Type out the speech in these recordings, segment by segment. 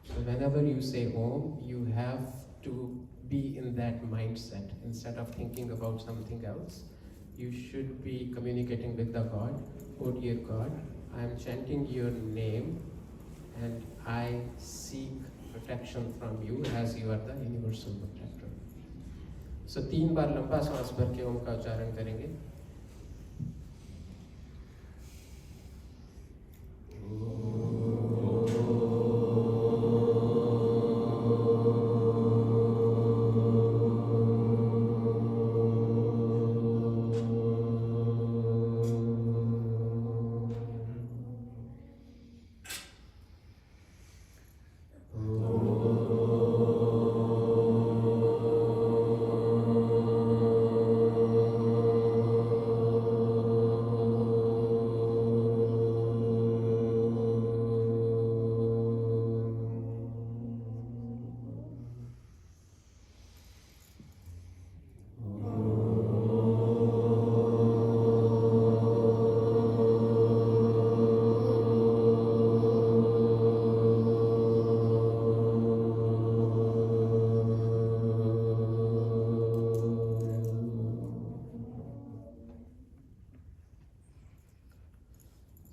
So whenever you say Om, you have to be in that mindset. Instead of thinking about something else, you should be communicating with the God. Oh dear God, I am chanting your name and I seek protection from you as you are the universal protector. So 3 बार लंबा सांस भर के ओम का उच्चारण करेंगे.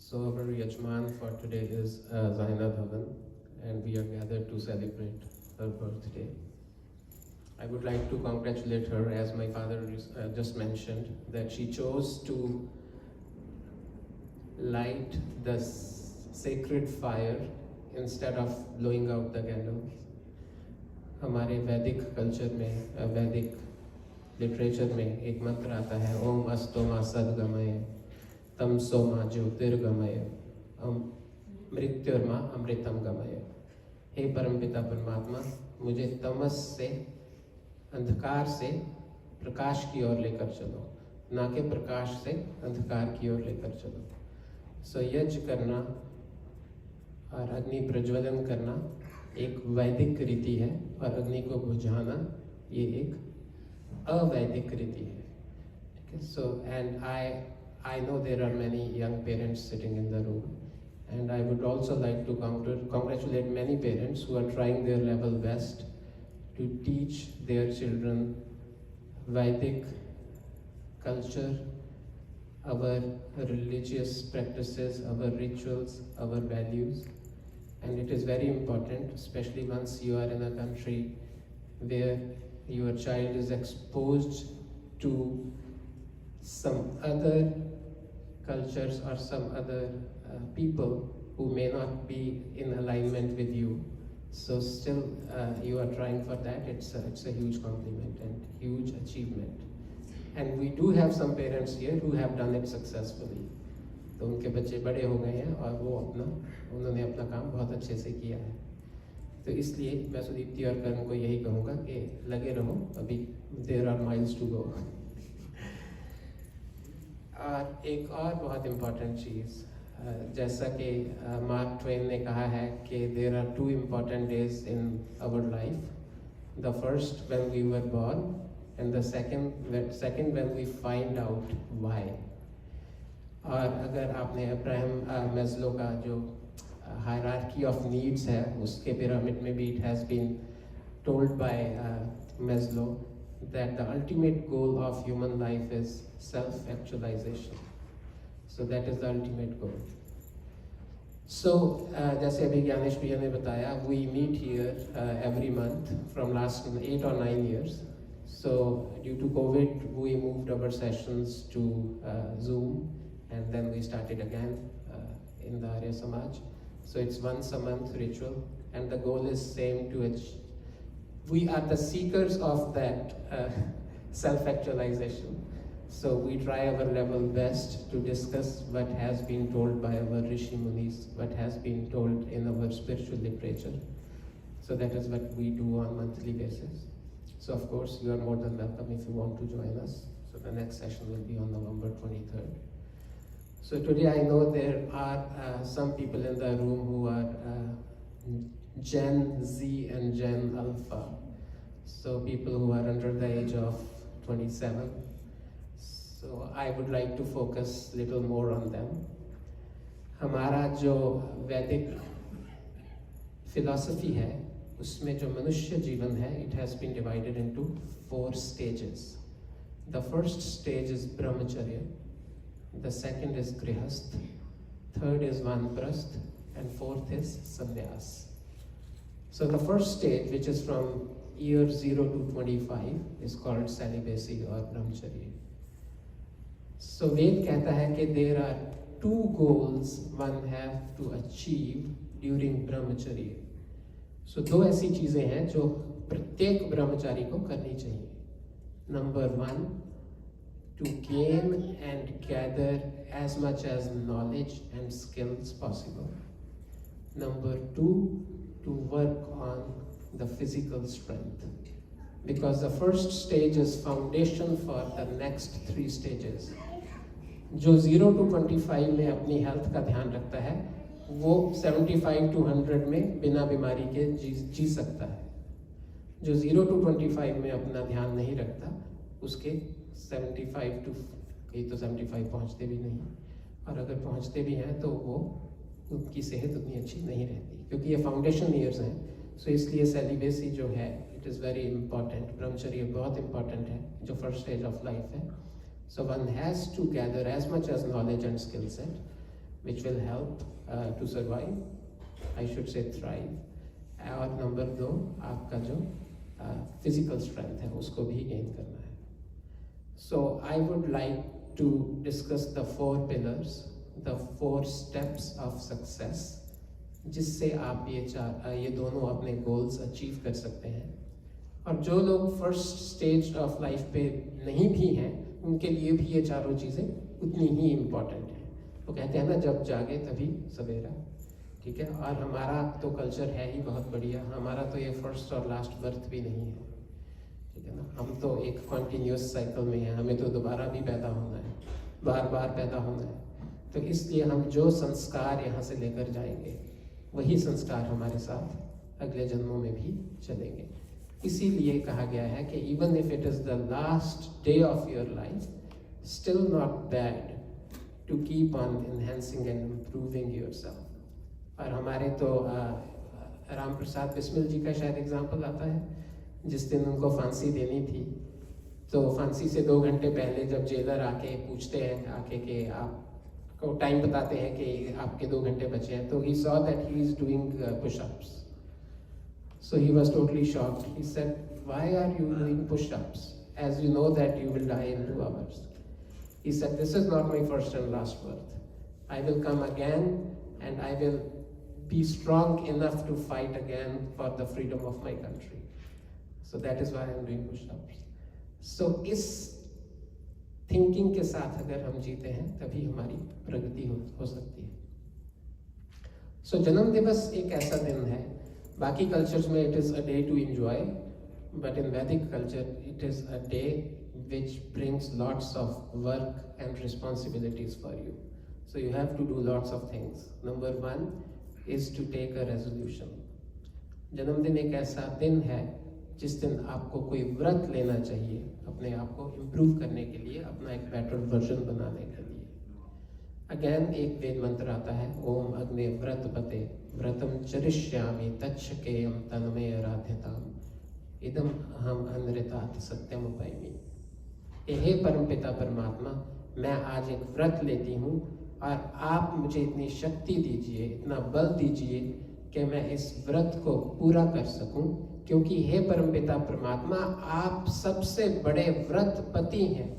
So our Yajman for today is Zaina Dhawan, and we are gathered to celebrate her birthday. I would like to congratulate her, as my father just mentioned, that she chose to light the sacred fire instead of blowing out the candles. हमारे वैदिक culture में, वैदिक literature में एक मंत्र आता है, ओम अस्तोमा सद्गमय तमसोमा ज्योतिर्गमय मृत्युर्मा अमृतम गमय. हे परमपिता परमात्मा, मुझे तमस से, अंधकार से प्रकाश की ओर लेकर चलो, ना कि प्रकाश से अंधकार की ओर लेकर चलो. सो यज्ञ करना और अग्नि प्रज्वलन करना एक वैदिक रीति है, और अग्नि को बुझाना ये एक अवैदिक रीति है. So and I know there are many young parents sitting in the room, and I would also like to congratulate many parents who are trying their level best to teach their children Vedic culture, our religious practices, our rituals, our values. And it is very important, especially once you are in a country where your child is exposed to some other cultures or some other people who may not be in alignment with you. So still you are trying for that. It's a huge compliment and huge achievement. And we do have some parents here who have done it successfully. तो उनके बच्चे बड़े हो गए हैं और वो उन्होंने अपना काम बहुत अच्छे से किया है. तो इसलिए मैं सुदीप्ति और करण को यही कहूँगा कि लगे रहो, अभी there are miles to go. और एक और बहुत इम्पॉर्टेंट चीज़, जैसा कि मार्क ट्वेन ने कहा है कि there are 2 important days in our life. The first when we were born and the second when we find out why. और अगर आपने अब्राहम मैस्लो का जो हायरार्की ऑफ नीड्स है, उसके पिरामिड में भी it has been told by Maslow that the ultimate goal of human life is self-actualization. So that is the ultimate goal. So जैसे अभी ज्ञानेश भैया ने बताया, we meet here every month from last 8 or 9 years. So due to COVID, we moved our sessions to Zoom, and then we started again in the Arya Samaj. So it's once a month ritual, and the goal is same to achieve. We are the seekers of that self-actualization. So we try our level best to discuss what has been told by our Rishi Munis, what has been told in our spiritual literature. So that is what we do on monthly basis. So of course you are more than welcome if you want to join us. So the next session will be on November 23rd. So today I know there are some people in the room who are Gen Z and Gen Alpha. So people who are under the age of 27. So I would like to focus little more on them. हमारा जो वैदिक philosophy है उसमें जो मनुष्य जीवन है, it has been divided into 4 stages. The first stage is brahmacharya, the second is grihasth, third is vanprasth, and fourth is sannyas. So the first stage, which is from year 0 to 25, is called celibacy or brahmacharya. So Ved कहता है कि there are 2 goals one have to achieve during brahmacharya. So 2 ऐसी चीजें हैं जो प्रत्येक ब्रह्मचारी को करनी चाहिए. Number 1, to gain and gather as much as knowledge and skills possible. Number 2, to work on the physical strength. Because the first stage is foundation for the next 3 stages. जो 0 to 25 में अपनी हेल्थ का ध्यान रखता है, वो 75 to 100 में बिना बीमारी के जी सकता है. जो 0 to 25 में अपना ध्यान नहीं रखता, उसके 75 to कहीं तो 75 पहुंचते भी नहीं, और अगर पहुंचते भी हैं तो वो उनकी सेहत उतनी अच्छी नहीं रहती, क्योंकि ये फाउंडेशन ईयर्स हैं. सो इसलिए सेलिबेसी जो है, इट इज़ वेरी इंपॉर्टेंट. ब्रह्मचर्य बहुत इंपॉर्टेंट है, जो फर्स्ट स्टेज ऑफ लाइफ है. So one has to gather as much as knowledge and skill set which will help to survive, I should say thrive. और number 2, आपका जो physical strength है उसको भी गेन करना है. So I would like to discuss the 4 pillars, the 4 steps of success, जिससे आप ये दोनों अपने गोल्स अचीव कर सकते हैं. और जो लोग फर्स्ट स्टेज ऑफ लाइफ पे नहीं भी हैं, उनके लिए भी ये चारों चीज़ें उतनी ही इम्पॉर्टेंट हैं. वो कहते हैं ना, जब जागे तभी सवेरा. ठीक है. और हमारा तो कल्चर है ही बहुत बढ़िया. हमारा तो ये फर्स्ट और लास्ट बर्थ भी नहीं है. ठीक है ना. हम तो एक कॉन्टीन्यूस साइकिल में हैं. हमें तो दोबारा भी पैदा होना है, बार बार पैदा होना है. तो इसलिए हम जो संस्कार यहाँ से लेकर जाएंगे, वही संस्कार हमारे साथ अगले जन्मों में भी चलेंगे. इसीलिए कहा गया है कि even if it is the last day of your life, still not bad to keep on enhancing and improving yourself. और हमारे तो राम प्रसाद बिस्मिल जी का शायद एग्जाम्पल आता है, जिस दिन उनको फांसी देनी थी, तो फांसी से 2 घंटे पहले जब जेलर आके पूछते हैं आके कि आप को टाइम बताते हैं कि आपके 2 घंटे बचे हैं, तो he saw that he is doing push-ups. So he was totally shocked. He said, "Why are you doing push-ups? As you know that you will die in 2 hours." He said, "This is not my first and last birth. I will come again and I will be strong enough to fight again for the freedom of my country. So that is why I am doing push-ups." So इस thinking के साथ अगर हम जीते हैं, तभी हमारी प्रगति हो सकती है. सो जन्म दिवस एक ऐसा दिन है, बाकी कल्चर्स में it is a day to enjoy, but in Vedic culture it is a day which brings lots of work and responsibilities for you. So you have to do lots of things. Number 1 is to take a resolution. जन्मदिन एक ऐसा दिन है जिस दिन आपको कोई व्रत लेना चाहिए अपने आप को इम्प्रूव करने के लिए, अपना एक बेटर वर्जन बनाने के लिए. अगेन एक वेद मंत्र आता है, ओम अग्ने व्रत पते व्रतम चरिष्यामि तच्छकेयम तन्मे आराध्यताम इदम अहम अनृतात सत्यम उपैमि. हे परमपिता परमात्मा, मैं आज एक व्रत लेती हूँ और आप मुझे इतनी शक्ति दीजिए, इतना बल दीजिए कि मैं इस व्रत को पूरा कर सकूं, क्योंकि हे परमपिता परमात्मा, आप सबसे बड़े व्रतपति हैं.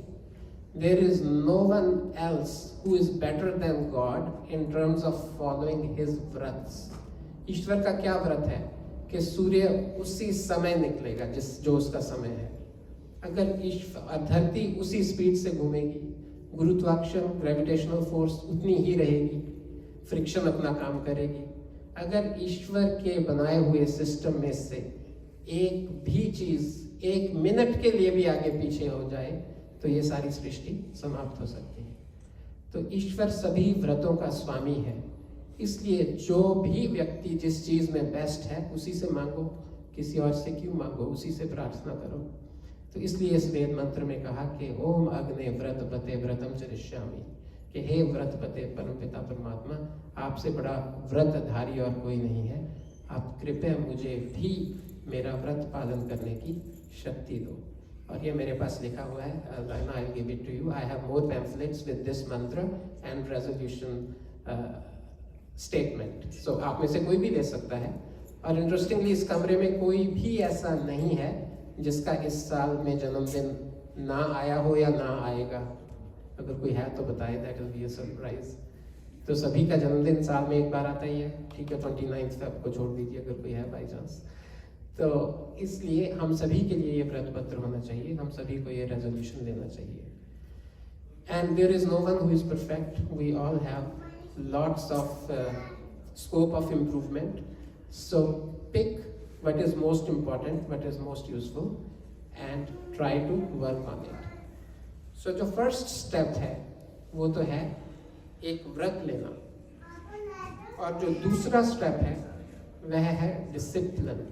There is no one else who is better than God in terms of following his व्रत्स. ईश्वर का क्या व्रत है कि सूर्य उसी समय निकलेगा जो उसका समय है. अगर धरती उसी स्पीड से घूमेगी, गुरुत्वाकर्षण ग्रेविटेशनल फोर्स उतनी ही रहेगी, फ्रिक्शन अपना काम करेगी. अगर ईश्वर के बनाए हुए सिस्टम में से एक भी चीज 1 मिनट के लिए भी आगे पीछे हो जाए, तो ये सारी सृष्टि समाप्त हो सकती है. तो ईश्वर सभी व्रतों का स्वामी है. इसलिए जो भी व्यक्ति जिस चीज में बेस्ट है, उसी से मांगो. किसी और से क्यों मांगो, उसी से प्रार्थना करो. तो इसलिए इस वेद मंत्र में कहा कि ओम अग्ने व्रतपते व्रतम चरिष्यामि, कि हे व्रतपते परमपिता परमात्मा, आपसे बड़ा व्रतधारी और कोई नहीं है. आप कृपया मुझे भी मेरा व्रत पालन करने की शक्ति दो। और ये मेरे पास लिखा हुआ है, Raina, I'll give it to you. I have more pamphlets with this mantra and resolution statement. So आप में से कोई भी ले सकता है। और इंटरेस्टिंगली इस कमरे में कोई भी ऐसा नहीं है जिसका इस साल में जन्मदिन ना आया हो या ना आएगा। अगर कोई है तो बताए, that will be a surprise. तो सभी का जन्मदिन साल में एक बार आता ही है, ठीक है। 29 फेब को छोड़ दीजिए अगर कोई है बाई चांस। तो इसलिए हम सभी के लिए ये व्रत पत्र होना चाहिए, हम सभी को ये रेजोल्यूशन लेना चाहिए। And there is no one who is perfect, we all have lots of scope of improvement. So pick what is most important, what is most useful and try to work on it. So जो first step है वो तो है एक व्रत लेना, और जो दूसरा स्टेप है वह है डिसिप्लिन,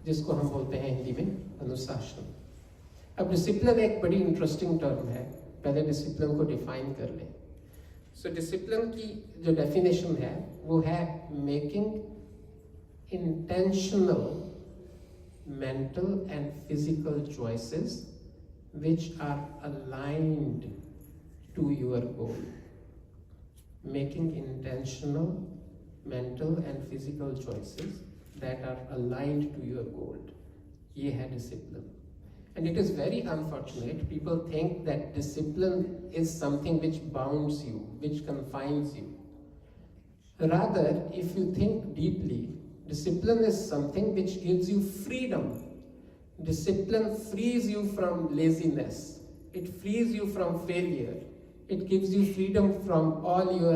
जिसको हम बोलते हैं हिंदी में अनुशासन। अब डिसिप्लिन एक बड़ी इंटरेस्टिंग टर्म है, पहले डिसिप्लिन को डिफाइन कर लें। सो डिसिप्लिन की जो डेफिनेशन है वो है making intentional mental and physical choices which are aligned to your goal. Making intentional mental and physical choices that are aligned to your goal. ये है discipline. And it is very unfortunate, people think that discipline is something which bounds you, which confines you. Rather, if you think deeply, discipline is something which gives you freedom. Discipline frees you from laziness. It frees you from failure. It gives you freedom from all your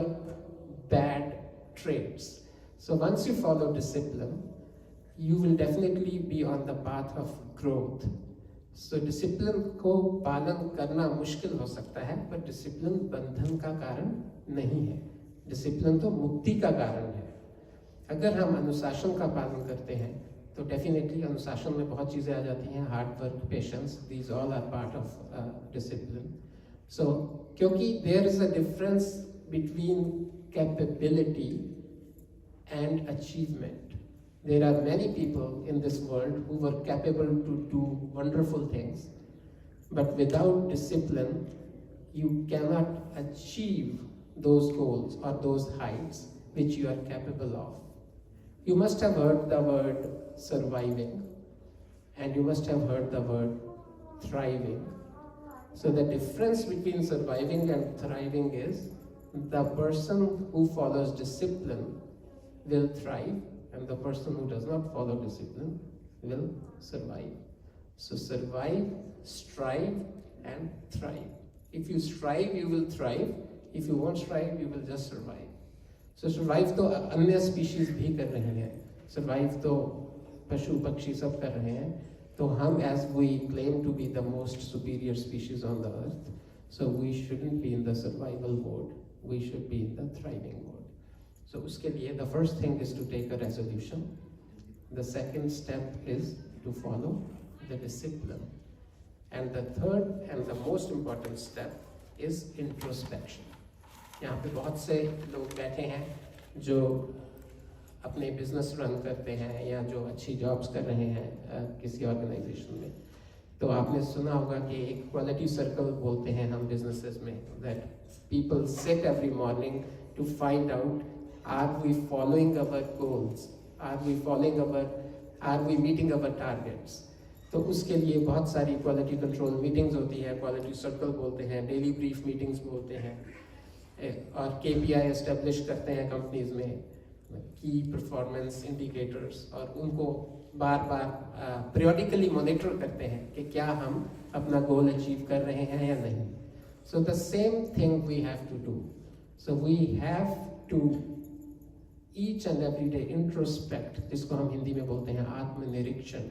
bad traits. So once you follow discipline, you will definitely be on the path of growth. So discipline को पालन करना मुश्किल हो सकता है, पर discipline बंधन का कारण नहीं है। Discipline तो मुक्ति का कारण है। अगर हम अनुशासन का पालन करते हैं तो डेफिनेटली अनुशासन में बहुत चीज़ें आ जाती हैं, hard work, patience, these all are part of discipline. So क्योंकि there is a difference between capability and achievement. There are many people in this world who were capable to do wonderful things, but without discipline you cannot achieve those goals or those heights which you are capable of. You must have heard the word surviving, and you must have heard the word thriving. So the difference between surviving and thriving is the person who follows discipline will thrive, and the person who does not follow discipline will survive. So survive, strive, and thrive. If you strive, you will thrive. If you won't strive, you will just survive. So survive तो अन्य species भी कर रहे हैं, survive तो पशु पक्षी सब कर रहे हैं। तो हम, as we claim to be the most superior species on the earth, so we shouldn't be in the survival mode. We should be in the thriving mode. So उसके लिए the first thing is to take a resolution. The second step is to follow the discipline. And the third and the most important step is introspection. यहाँ पे बहुत से लोग बैठे हैं जो अपने बिजनेस रन करते हैं या जो अच्छी जॉब्स कर रहे हैं किसी ऑर्गेनाइजेशन में। तो आपने सुना होगा कि एक क्वालिटी सर्कल बोलते हैं हम बिजनेसेस में, that people sit every morning to find out, are we following our goals, are we meeting our targets. तो उसके लिए बहुत सारी क्वालिटी कंट्रोल मीटिंग्स होती है, क्वालिटी सर्कल बोलते हैं, डेली ब्रीफ मीटिंग्स बोलते हैं, और KPI एस्टेब्लिश करते हैं कंपनीज में, की परफॉर्मेंस इंडिकेटर्स, और उनको बार बार पीरियडिकली मॉनिटर करते हैं कि क्या हम अपना गोल अचीव कर रहे हैं या नहीं। So the same thing we have to do. So we have to each and every day introspect, जिसको हम हिंदी में बोलते हैं आत्मनिरीक्षण।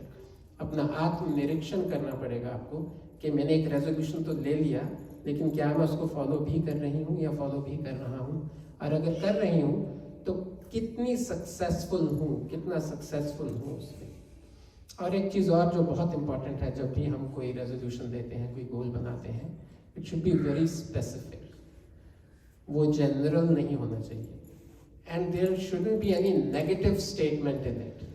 अपना आत्मनिरीक्षण करना पड़ेगा आपको कि मैंने एक रेजोल्यूशन तो ले लिया, लेकिन क्या मैं उसको फॉलो भी कर रही हूँ या फॉलो भी कर रहा हूँ, और अगर कर रही हूँ तो कितनी सक्सेसफुल हूँ, कितना सक्सेसफुल हूँ उसमें। और एक चीज़ और जो बहुत इंपॉर्टेंट है, जब भी हम कोई रेजोल्यूशन लेते हैं, कोई गोल बनाते हैं, it should be very specific. वो जनरल नहीं होना चाहिए, and there shouldn't be any negative statement in it.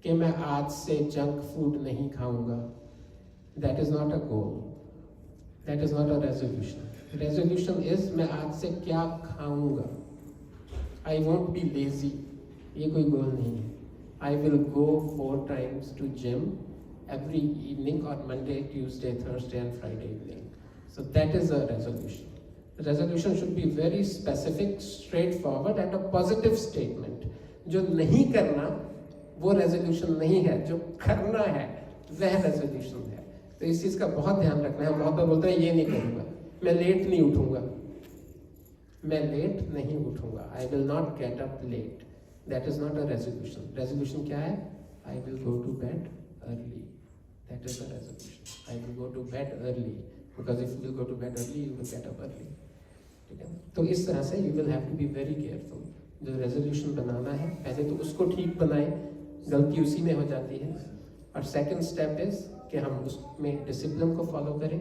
कि मैं आज से जंक फूड नहीं खाऊंगा. That is not a goal, that is not a resolution. Resolution is मैं आज से क्या खाऊंगा. आई वोंट बी लेजी, ये कोई गोल नहीं है. I will go 4 times to gym every evening on Monday, Tuesday, Thursday and Friday evening. So that is a resolution. The resolution should be very specific, straightforward and a positive statement. जो नहीं करना वो resolution नहीं है, जो करना है वह रेजोल्यूशन है. तो इस चीज़ का बहुत ध्यान रखना है. हम बहुत बार बोलते हैं ये नहीं करूँगा, मैं लेट नहीं उठूँगा, मैं लेट नहीं उठूँगा. I will not get up late. That is not a resolution. Resolution क्या है? I will go to bed early. That is a resolution. I will go to bed early because if you will go to bed early you will get up early. ठीक है. तो इस तरह से you will have to be very careful. जो resolution बनाना है पहले तो उसको ठीक बनाए, गलती उसी में हो जाती है. और सेकंड स्टेप इज कि हम उसमें डिसिप्लिन को फॉलो करें.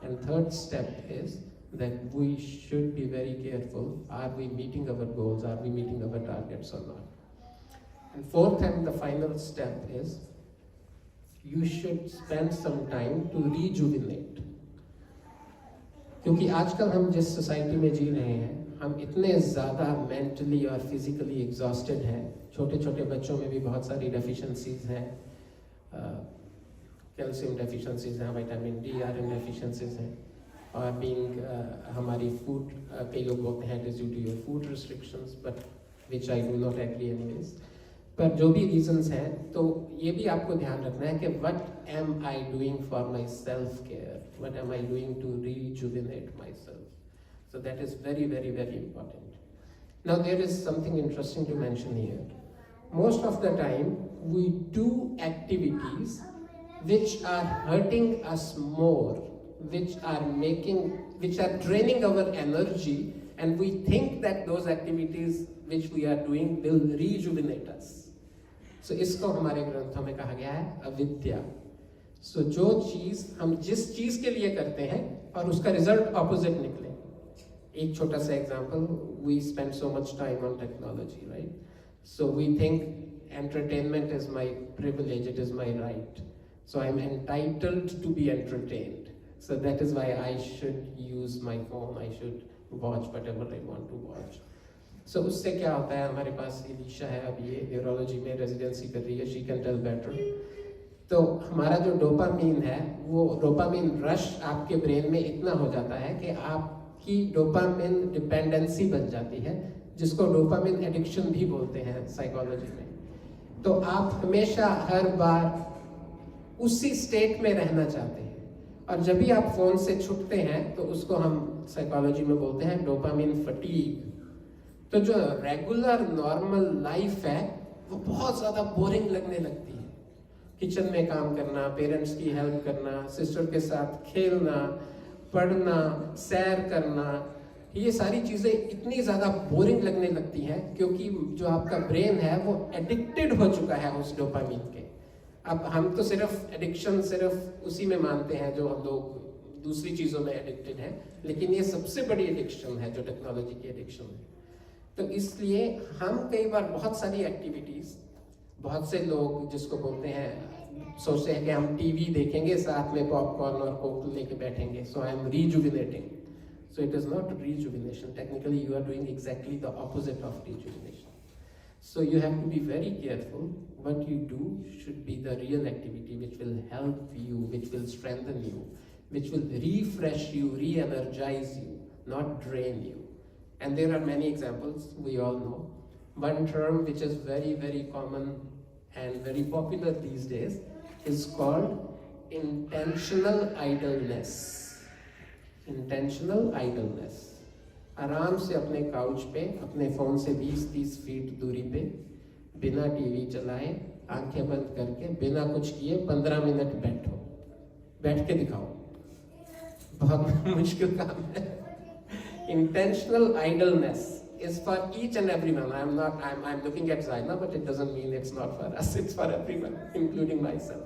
And third step is that we should be very careful. Are we meeting our goals? Are we meeting our targets or not? And fourth and the final step is you should spend some time to rejuvenate. क्योंकि आजकल हम जिस society में जी रहे हैं, हम इतने ज़्यादा मेंटली और फिजिकली एग्जॉस्टेड हैं. छोटे छोटे बच्चों में भी बहुत सारी डेफिशिएंसीज हैं. कैल्शियम डेफिशिएंसीज हैं, विटामिन डी, आयरन डेफिशिएंसीज हैं. और बीइंग हमारी फूड, कई लोग बोलते हैं it is due to your food restrictions, but which I do not agree anyways. पर जो भी रीजंस हैं, तो ये भी आपको ध्यान रखना है कि what am I doing for my self care, what am I doing to rejuvenate my self. So that is very very very important. Now there is something interesting to mention here. Most of the time we do activities which are hurting us more, which are draining our energy, and we think that those activities which we are doing will rejuvenate us. So इसको हमारे ग्रंथों में कहा गया है अविद्या. So जो चीज हम जिस चीज के लिए करते हैं और उसका रिजल्ट ऑपोजिट निकले. एक छोटा सा example, we spend so much time on technology, right? So we think entertainment is my privilege, it is my right. So I'm entitled to be entertained. So that is why I should use my phone. I should watch whatever I want to watch. So उससे क्या होता है, हमारे पास इलिशा है, अब ये neurology में residency कर रही है, she can tell better. तो हमारा जो डोपामीन है, वो डोपामीन रश आपके ब्रेन में इतना हो जाता है कि आपकी डोपामीन डिपेंडेंसी बन जाती है, जिसको डोपामीन एडिक्शन भी बोलते हैं साइकोलॉजी में. तो आप हमेशा हर बार उसी स्टेट में रहना चाहते हैं. और जब भी आप फोन से छूटते हैं तो उसको हम साइकोलॉजी में बोलते हैं डोपामिन फटीग. तो जो रेगुलर नॉर्मल लाइफ है वो बहुत ज़्यादा बोरिंग लगने लगती है. किचन में काम करना, पेरेंट्स की हेल्प करना, सिस्टर के साथ खेलना, पढ़ना, सैर करना, ये सारी चीज़ें इतनी ज़्यादा बोरिंग लगने लगती हैं क्योंकि जो आपका ब्रेन है वो एडिक्टेड हो चुका है उस डोपामिन के. अब हम तो सिर्फ एडिक्शन सिर्फ उसी में मानते हैं जो हम लोग दूसरी चीज़ों में एडिक्टेड हैं, लेकिन ये सबसे बड़ी एडिक्शन है जो टेक्नोलॉजी की एडिक्शन है. तो इसलिए हम कई बार बहुत सारी एक्टिविटीज़, बहुत से लोग जिसको बोलते हैं सोचते हैं कि हम टीवी देखेंगे, साथ में पॉपकॉर्न और कोक लेके बैठेंगे, so I am rejuvenating. So it is not rejuvenation. Technically you are doing exactly the opposite of rejuvenation. So you have to be very careful. What you do should be the real activity which will help you, which will strengthen you, which will refresh you, re-energize you, not drain you. And there are many examples, we all know. One term which is very, very common and very popular these days is called intentional idleness. Intentional idleness. आराम से अपने couch पे, अपने phone से 20-30 feet दूरी पे, बिना TV चलाए, आंखें बंद करके, बिना कुछ किए 15 मिनट बैठो, बैठ के दिखाओ. बहुत मुश्किल काम है. Intentional idleness is for each and everyone. I'm looking at Zaina, but it doesn't mean it's not for us. It's for everyone, including myself.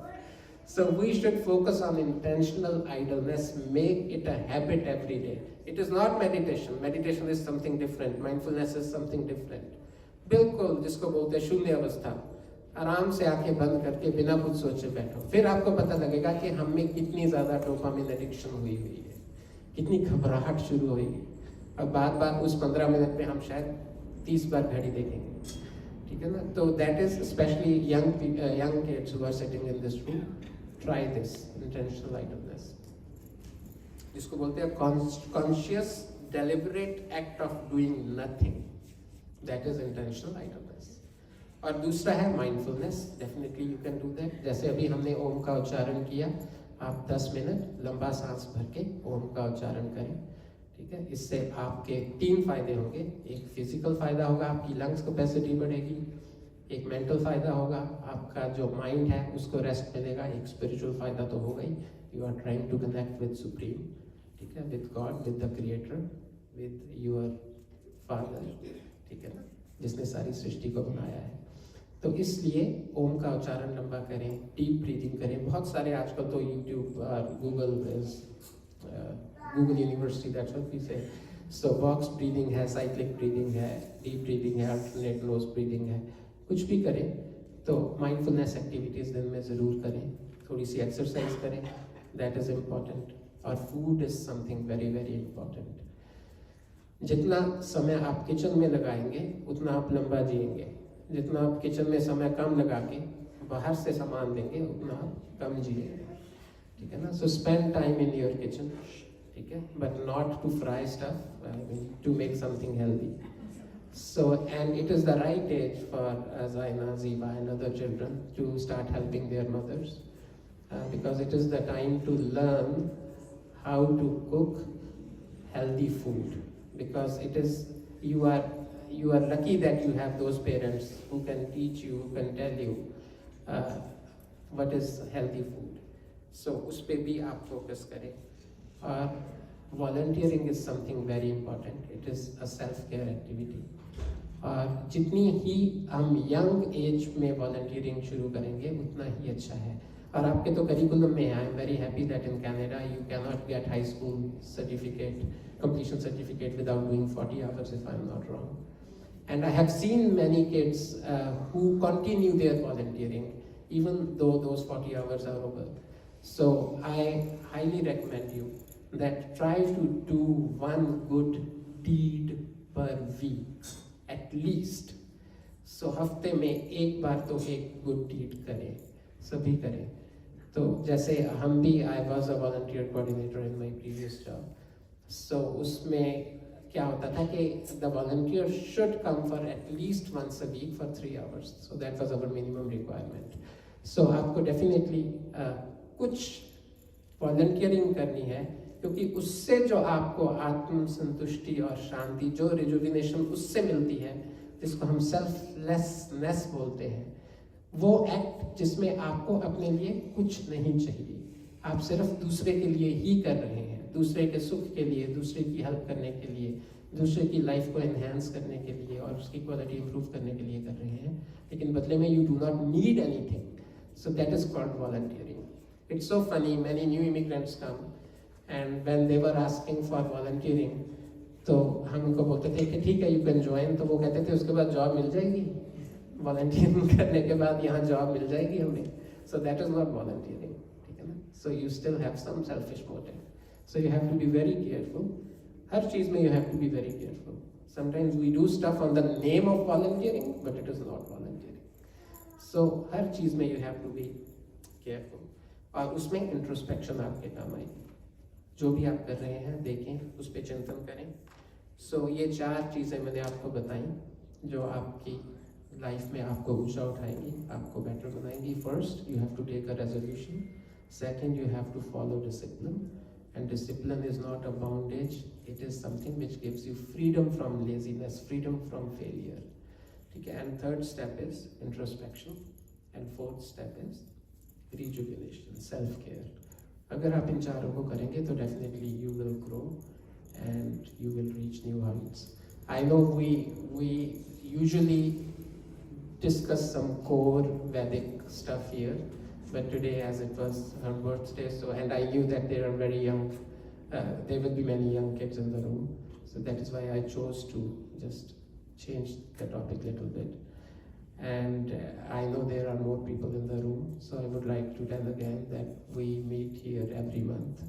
So we should focus on intentional idleness, make it a habit every day. It is not meditation. Meditation is something different. Mindfulness is something different. बिल्कुल जिसको बोलते हैं शून्य अवस्था. आराम से आंखें बंद करके बिना कुछ सोचे बैठो, फिर आपको पता लगेगा कि हम में कितनी ज़्यादा डोपामिन एडिक्शन हुई है, कितनी घबराहट शुरू होगी। अब बार बार उस 15 मिनट में हम शायद 30 बार घड़ी देखेंगे, ठीक है ना। तो that is specially young kids who are sitting in this room, try this intentional idleness, जिसको बोलते हैं conscious deliberate act of doing nothing, that is intentional idleness. और दूसरा है mindfulness, definitely you can do that. जैसे अभी हमने ओम का उच्चारण किया, आप 10 मिनट लंबा सांस भर के ओम का उच्चारण करें, ठीक है। इससे आपके 3 फायदे होंगे। एक फिजिकल फायदा होगा, आपकी लंग्स कैपेसिटी बढ़ेगी। एक मेंटल फायदा होगा, आपका जो माइंड है उसको रेस्ट मिलेगा। एक स्पिरिचुअल फायदा तो होगा ही, you are trying to connect with supreme, ठीक है, with God, with the creator, with your father, ठीक है ना, जिसने सारी सृष्टि को बनाया है। तो इसलिए ओम का उच्चारण लंबा करें, डीप ब्रीदिंग करें। बहुत सारे आजकल तो यूट्यूब और Google university, that's what we say. So box breathing है, साइक्लिक ब्रीदिंग है, डीप ब्रीदिंग है, अल्टरनेट नोज ब्रीदिंग है। कुछ भी करें तो माइंडफुलनेस एक्टिविटीज़ दिन में ज़रूर करें, थोड़ी सी एक्सरसाइज करें, दैट इज़ इम्पॉर्टेंट। और food is something very very important. जितना समय आप किचन में लगाएंगे उतना आप लंबा जिएंगे, जितना आप किचन में समय कम लगा के बाहर से सामान लेंगे उतना आप कम जिएंगे, ठीक है ना। So spend time in your kitchen, ठीक है, but not to fry stuff, I mean to make something healthy. So, and it is the right age for Zaina, Ziva and other children to start helping their mothers, because it is the time to learn how to cook healthy food, because it is, you are lucky that you have those parents who can teach you, who can tell you what is healthy food. So उस पे भी आप focus करें। और volunteering is something very important, it is a self-care activity। और जितनी ही हम young age में वॉलंटियरिंग शुरू करेंगे उतना ही अच्छा है। और आपके तो करिकुलम में, I am very happy that in Canada you can not get high school certificate, completion certificate without doing 40 hours if I am not wrong. And I have seen many kids who continue their volunteering even though those 40 hours are over. So I highly recommend you that try to do one good deed per week at least. So हफ्ते में एक बार तो एक good deed करें, सभी करें। तो जैसे हम भी, I was a volunteer coordinator in my previous job. So उसमें क्या होता था कि the volunteer should come for at least once a week for 3 hours, so that was our minimum requirement. So आपको डेफिनेटली कुछ वॉलंटियरिंग करनी है, क्योंकि उससे जो आपको आत्म संतुष्टि और शांति, जो रिजुविनेशन उससे मिलती है, जिसको हम सेल्फलेसनेस बोलते हैं, वो एक्ट जिसमें आपको अपने लिए कुछ नहीं चाहिए, आप सिर्फ दूसरे के लिए ही कर रहे हैं, दूसरे के सुख के लिए, दूसरे की हेल्प करने के लिए, दूसरे की लाइफ को एनहेंस करने के लिए और उसकी क्वालिटी इंप्रूव करने के लिए कर रहे हैं, लेकिन बदले में you do not need anything. So that is called volunteering. It's so funny, many new immigrants come and when they were asking for volunteering, तो हम उनको बोलते थे कि ठीक है यू कैन ज्वाइन, तो वो कहते थे उसके बाद जॉब मिल जाएगी, वॉलंटियरिंग करने के बाद यहाँ जॉब मिल जाएगी हमें। So that is not volunteering, ठीक है ना। So you still have some selfish motive, so you have to be very careful. हर चीज में you have to be very careful. Sometimes we do stuff on the name of volunteering but it is not volunteering. So हर चीज में you have to be careful, और उसमें introspection आपके काम आएगी। जो भी आप कर रहे हैं देखें, उस पर चिंतन करें। सो ये 4 चीज़ें मैंने आपको बताई जो आपकी लाइफ में आपको ऊंचा उठाएंगी, आपको बेटर बनाएंगी। First, you have to take a resolution. Second, you have to follow discipline, and discipline is not a bondage, it is something which gives you freedom from laziness, freedom from failure, ठीक है। And third step is introspection, and fourth step is rejuvenation, self care. अगर आप इन 4 को करेंगे तो definitely you will grow and you will reach new heights. I know we usually discuss some core Vedic stuff here, but today as it was her birthday, so and I knew that they are very young, there will be many young kids in the room, so that is why I chose to just change the topic a little bit. And I know there are more people in the room, so I would like to tell again that we meet here every month.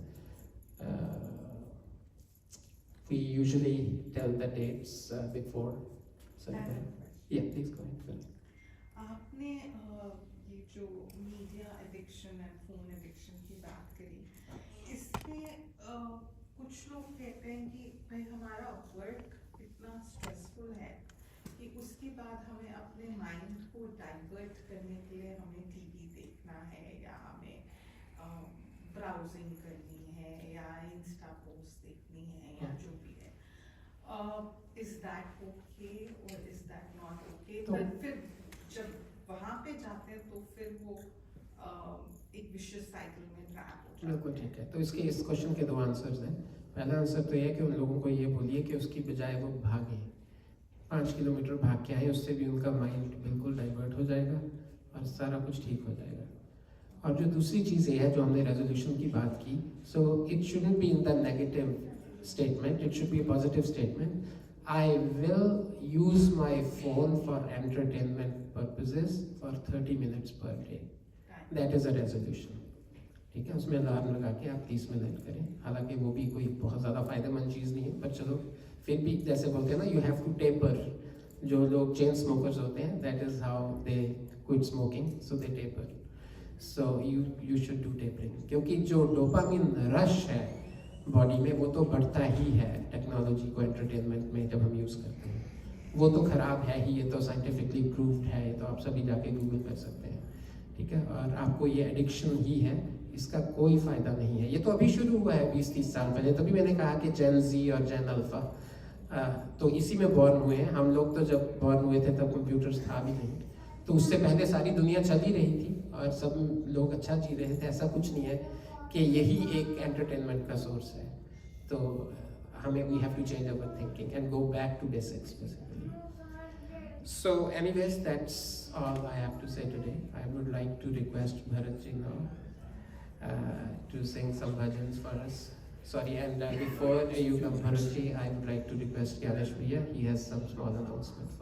We usually tell the dates before. So, yeah, please go ahead. आपने ये जो media addiction and phone addiction की बात करी, इसमें कुछ लोग कहते हैं कि भाई हमारा वर्क इतना स्ट्रेसफुल है कि उसके बाद हमें अपने माइंड को डाइवर्ट करने के लिए हमें टीवी देखना है या हमें ब्राउजिंग करनी है या इंस्टा पोस्ट देखनी है या जो भी है. इज दैट ओके और इज दैट नॉट ओके? फिर जब वहां पे जाते हैं तो फिर वो एक विशियस साइकिल में ट्रैप हो जाते हैं. बिल्कुल ठीक है. तो इसके इस क्वेश्चन के दो आंसर्स हैं. पहला आंसर तो ये है कि उन लोगों को ये बोलिए कि उसकी बजाय वो भागें, 5 किलोमीटर भाग के आए, उससे भी उनका माइंड बिल्कुल डाइवर्ट हो जाएगा और सारा कुछ ठीक हो जाएगा. और जो दूसरी चीज़ ये है जो हमने रेजोल्यूशन की बात की, so it shouldn't be in the negative statement, it should be a positive statement. I will use my phone for entertainment purposes for 30 minutes per day. That is a resolution. ठीक है, उसमें alarm लगा के आप 30 minute करें. हालांकि वो भी कोई बहुत ज़्यादा फायदेमंद चीज़ नहीं है, पर चलो फिर भी जैसे बोलते हैं ना, यू हैव टू टेपर. जो लोग चेन स्मोकर्स होते हैं, that is how they quit smoking, so they taper. So you should do tapering, क्योंकि जो डोपामिन रश है बॉडी में वो तो बढ़ता ही है टेक्नोलॉजी को एंटरटेनमेंट में जब हम यूज़ करते हैं. वो तो ख़राब है ही, ये तो साइंटिफिकली प्रूव्ड है, ये तो आप सभी जाके गूगल कर सकते हैं. ठीक है, और आपको ये एडिक्शन ही है, इसका कोई फ़ायदा नहीं है. ये तो अभी शुरू हुआ है 20-30 साल पहले. तभी मैंने कहा कि जेन जी और जेन अल्फ़ा तो इसी में बॉर्न हुए हैं. हम लोग तो जब बॉर्न हुए थे तब कंप्यूटर्स था भी नहीं, तो उससे पहले सारी दुनिया चल ही रही थी और सब लोग अच्छा जी रहे थे. ऐसा कुछ नहीं है कि यही एक एंटरटेनमेंट का सोर्स है. तो हमें we have to change our thinking and go back to basics basically. So anyways, that's all I have to say today. I would like to request Bharat ji now to sing some bhajans for us. Sorry, and before you come, Bharat ji, I would like to request Ganesh Bhaiya. He has some small announcement.